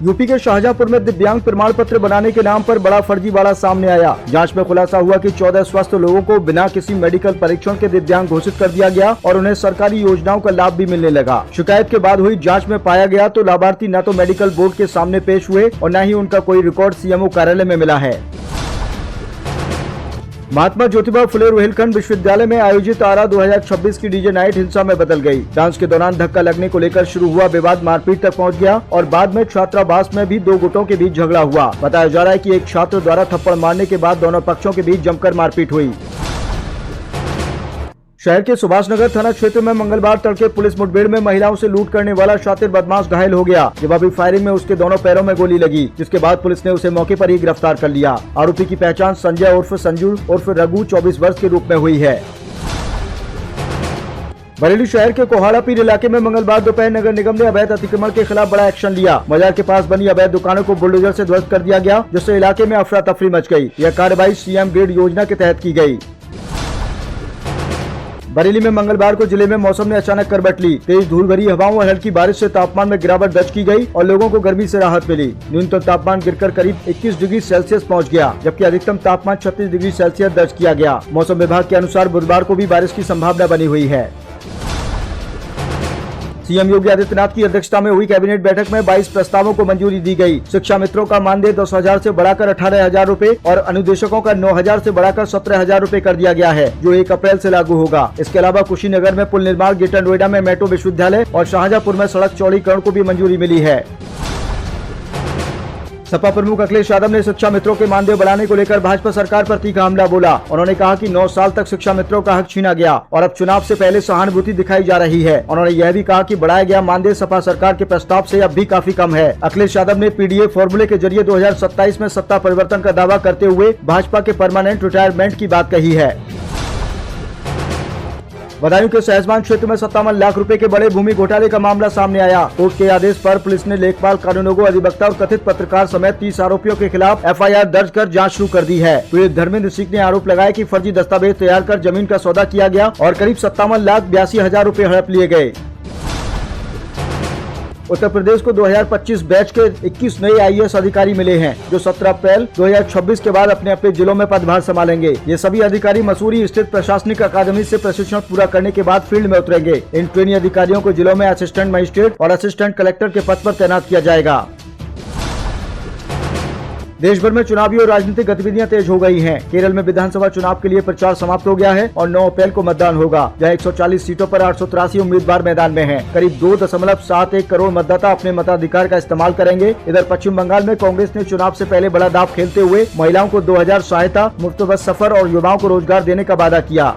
UP के शाहजहांपुर में दिव्यांग प्रमाण पत्र बनाने के नाम पर बड़ा फर्जीवाड़ा सामने आया। जांच में खुलासा हुआ कि 14 स्वस्थ लोगों को बिना किसी मेडिकल परीक्षण के दिव्यांग घोषित कर दिया गया और उन्हें सरकारी योजनाओं का लाभ भी मिलने लगा। शिकायत के बाद हुई जांच में पाया गया तो लाभार्थी न तो मेडिकल बोर्ड के सामने पेश हुए और न ही उनका कोई रिकॉर्ड सीएमओ कार्यालय में मिला है। महात्मा ज्योतिबा फुले रोहिलखंड विश्वविद्यालय में आयोजित आरा 2026 की डीजे नाइट हिंसा में बदल गई। डांस के दौरान धक्का लगने को लेकर शुरू हुआ विवाद मारपीट तक पहुंच गया और बाद में छात्रावास में भी दो गुटों के बीच झगड़ा हुआ। बताया जा रहा है कि एक छात्र द्वारा थप्पड़ मारने के बाद दोनों पक्षों के बीच जमकर मारपीट हुई। शहर के सुभाष नगर थाना क्षेत्र में मंगलवार तड़के पुलिस मुठभेड़ में महिलाओं से लूट करने वाला शातिर बदमाश घायल हो गया। जवाबी फायरिंग में उसके दोनों पैरों में गोली लगी, जिसके बाद पुलिस ने उसे मौके पर ही गिरफ्तार कर लिया। आरोपी की पहचान संजय उर्फ संजू उर्फ रघु 24 वर्ष के रूप में हुई है। बरेली शहर के कोहाड़ा पीर इलाके में मंगलवार दोपहर नगर निगम ने अवैध अतिक्रमण के खिलाफ बड़ा एक्शन लिया। बाजार के पास बनी अवैध दुकानों को बुलडोजर से ध्वस्त कर दिया गया, जिससे इलाके में अफरा तफरी मच गई। यह कार्रवाई सीएम ग्रेड योजना के तहत की गई। बरेली में मंगलवार को जिले में मौसम ने अचानक करवट ली। तेज धूल भरी हवाओं और हल्की बारिश से तापमान में गिरावट दर्ज की गई और लोगों को गर्मी से राहत मिली। न्यूनतम तापमान गिरकर करीब 21 डिग्री सेल्सियस पहुंच गया, जबकि अधिकतम तापमान 36 डिग्री सेल्सियस दर्ज किया गया। मौसम विभाग के अनुसार बुधवार को भी बारिश की संभावना बनी हुई है। सीएम योगी आदित्यनाथ की अध्यक्षता में हुई कैबिनेट बैठक में 22 प्रस्तावों को मंजूरी दी गई। शिक्षा मित्रों का मानदेय 10,000 से बढ़ाकर 18,000 रूपए और अनुदेशकों का 9,000 से बढ़ाकर 17,000 रूपए कर दिया गया है, जो 1 अप्रैल से लागू होगा। इसके अलावा कुशीनगर में पुल निर्माण, ग्रेटर नोएडा में मेट्रो विश्वविद्यालय और शाहजहांपुर में सड़क चौड़ीकरण को भी मंजूरी मिली है। सपा प्रमुख अखिलेश यादव ने शिक्षा मित्रों के मानदेय बढ़ाने को लेकर भाजपा सरकार पर तीखा हमला बोला। उन्होंने कहा कि 9 साल तक शिक्षा मित्रों का हक छीना गया और अब चुनाव से पहले सहानुभूति दिखाई जा रही है। उन्होंने यह भी कहा कि बढ़ाया गया मानदेय सपा सरकार के प्रस्ताव से अब भी काफी कम है। अखिलेश यादव ने पीडीए फॉर्मूले के जरिए 2027 में सत्ता परिवर्तन का दावा करते हुए भाजपा के परमानेंट रिटायरमेंट की बात कही है। बदायूं के सहसवान क्षेत्र में 57 लाख रुपए के बड़े भूमि घोटाले का मामला सामने आया। कोर्ट के आदेश पर पुलिस ने लेखपाल, कानूनगो, अधिवक्ता और कथित पत्रकार समेत 30 आरोपियों के खिलाफ एफआईआर दर्ज कर जांच शुरू कर दी है। पीड़ित धर्मेंद्र सिंह ने आरोप लगाया कि फर्जी दस्तावेज तैयार कर जमीन का सौदा किया गया और करीब 57,82,000 रूपए हड़प लिए गए। उत्तर प्रदेश को 2025 बैच के 21 नए आईएएस अधिकारी मिले हैं, जो 17 अप्रैल 2026 के बाद अपने अपने जिलों में पदभार संभालेंगे। ये सभी अधिकारी मसूरी स्थित प्रशासनिक अकादमी से प्रशिक्षण पूरा करने के बाद फील्ड में उतरेंगे। इन ट्रेनी अधिकारियों को जिलों में असिस्टेंट मजिस्ट्रेट और असिस्टेंट कलेक्टर के पद पर तैनात किया जाएगा। देश भर में चुनावी और राजनीतिक गतिविधियां तेज हो गई हैं। केरल में विधानसभा चुनाव के लिए प्रचार समाप्त हो गया है और 9 अप्रैल को मतदान होगा, जहां 140 सीटों पर 883 उम्मीदवार मैदान में हैं। करीब 2.71 करोड़ मतदाता अपने मताधिकार का इस्तेमाल करेंगे। इधर पश्चिम बंगाल में कांग्रेस ने चुनाव से पहले बड़ा दांव खेलते हुए महिलाओं को 2000 सहायता, मुफ्त बस सफर और युवाओं को रोजगार देने का वादा किया।